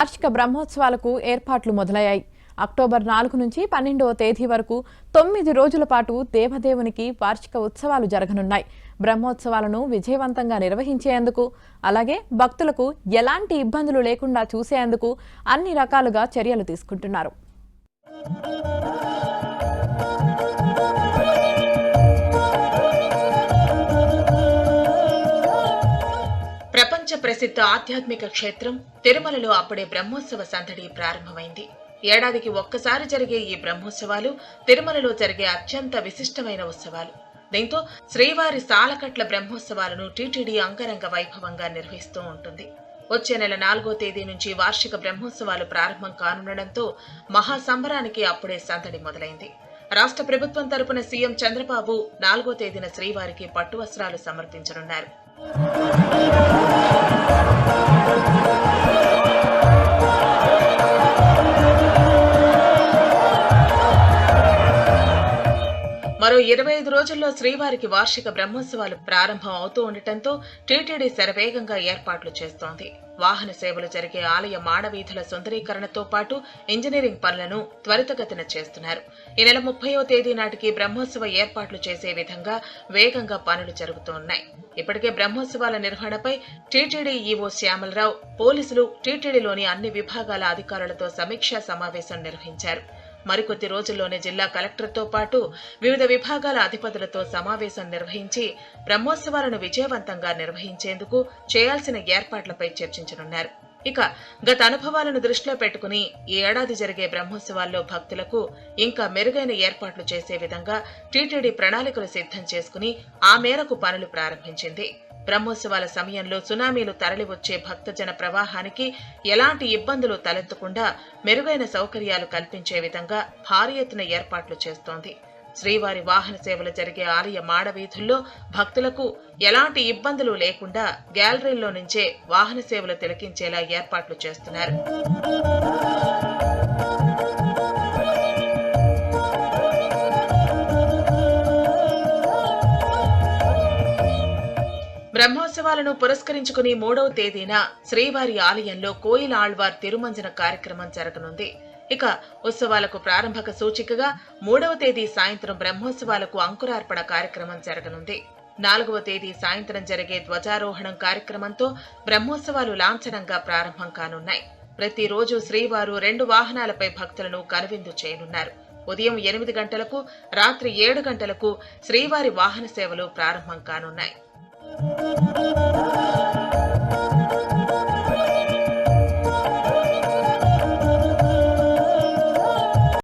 వార్షిక బ్రహ్మోత్సవాలకు ఏర్పాట్లు మొదలయ్యాయి. అక్టోబర్ 4 నుంచి 12వ తేదీ వరకు 9 రోజుల పాటు దేవదేవునికి వార్షిక ఉత్సవాలు జరగనున్నాయి. బ్రహ్మోత్సవాలను విజయవంతంగా నిర్వహించేందుకు, అలాగే భక్తులకు ఎలాంటి ఇబ్బందులు లేకుండా చూసేందుకు అన్ని రకాలుగా చర్యలు తీసుకుంటున్నారు. ప్రపంచ ప్రసిద్ధ ఆధ్యాత్మిక క్షేత్రం తిరుమలలో అప్పుడే బ్రహ్మోత్సవ సందడి ప్రారంభమైంది. ఏడాదికి ఒక్కసారి జరిగే ఈ బ్రహ్మోత్సవాలు తిరుమలలో జరిగే అత్యంత విశిష్టమైన ఉత్సవాలు. దీంతో శ్రీవారి సాలకట్ల బ్రహ్మోత్సవాలను టీటీడీ అంగరంగ వైభవంగా నిర్వహిస్తూ ఉంటుంది. వచ్చే నెల 4వ తేదీ నుంచి వార్షిక బ్రహ్మోత్సవాలు ప్రారంభం కానుండటంతో మహాసంబరానికి అప్పుడే సందడి మొదలైంది. రాష్ట్ర ప్రభుత్వం తరపున సీఎం చంద్రబాబు 4వ తేదీన శ్రీవారికి పట్టు వస్త్రాలు సమర్పించనున్నారు. మరో 25 రోజుల్లో శ్రీవారికి వార్షిక బ్రహ్మోత్సవాలు ప్రారంభం అవుతూ ఉండటంతో టీటీడీ శరవేగంగా ఏర్పాట్లు చేస్తోంది. వాహన సేవలు జరిగే ఆలయ మాడవీధుల సుందరీకరణతో పాటు ఇంజనీరింగ్ పనులను త్వరితగతిన చేస్తున్నారు. ఈ నెల 30వ తేదీ నాటికి బ్రహ్మోత్సవ ఏర్పాట్లు చేసే విధంగా వేగంగా పనులు జరుగుతున్నాయి. ఇప్పటికే బ్రహ్మోత్సవాల నిర్వహణపై టీటీడీ ఈవో శ్యామలరావు, పోలీసులు, టీటీడీలోని అన్ని విభాగాల అధికారులతో సమీక్షా సమావేశం నిర్వహించారు. మరికొద్ది రోజుల్లోనే జిల్లా కలెక్టర్తో పాటు వివిధ విభాగాల అధిపతులతో సమావేశం నిర్వహించి బ్రహ్మోత్సవాలను విజయవంతంగా నిర్వహించేందుకు చేయాల్సిన ఏర్పాట్లపై చర్చించనున్నారు. ఇక గత అనుభవాలను దృష్టిలో పెట్టుకుని ఈ ఏడాది జరిగే బ్రహ్మోత్సవాల్లో భక్తులకు ఇంకా మెరుగైన ఏర్పాట్లు చేసే విధంగా టీటీడీ ప్రణాళికలు సిద్ధం చేసుకుని ఆ మేరకు పనులు ప్రారంభించింది. బ్రహ్మోత్సవాల సమయంలో సునామీలు తరలివచ్చే భక్తజన ప్రవాహానికి ఎలాంటి ఇబ్బందులు తలెత్తకుండా మెరుగైన సౌకర్యాలు కల్పించే విధంగా భారీ ఎత్తున ఏర్పాట్లు చేస్తోంది. శ్రీవారి వాహన సేవలు జరిగే ఆలయ మాడవీధుల్లో భక్తులకు ఎలాంటి ఇబ్బందులు లేకుండా గ్యాలరీల్లో నుంచే వాహన సేవలు తిలకించేలా ఏర్పాట్లు చేస్తున్నారు. బ్రహ్మోత్సవాలను పురస్కరించుకుని 3వ తేదీన శ్రీవారి ఆలయంలో కోయిల ఆళ్వార్ తిరుమంజన కార్యక్రమం జరగనుంది. ఇక ఉత్సవాలకు ప్రారంభక సూచికగా 3వ తేదీ సాయంత్రం బ్రహ్మోత్సవాలకు అంకురార్పణ కార్యక్రమం జరగనుంది. 4వ తేదీ సాయంత్రం జరిగే ధ్వజారోహణం కార్యక్రమంతో బ్రహ్మోత్సవాలు లాంఛనంగా ప్రారంభం కానున్నాయి. ప్రతిరోజు శ్రీవారు 2 వాహనాలపై భక్తులను కనువిందు చేయనున్నారు. ఉదయం 8 గంటలకు, రాత్రి 7 గంటలకు శ్రీవారి వాహన సేవలు ప్రారంభం కానున్నాయి.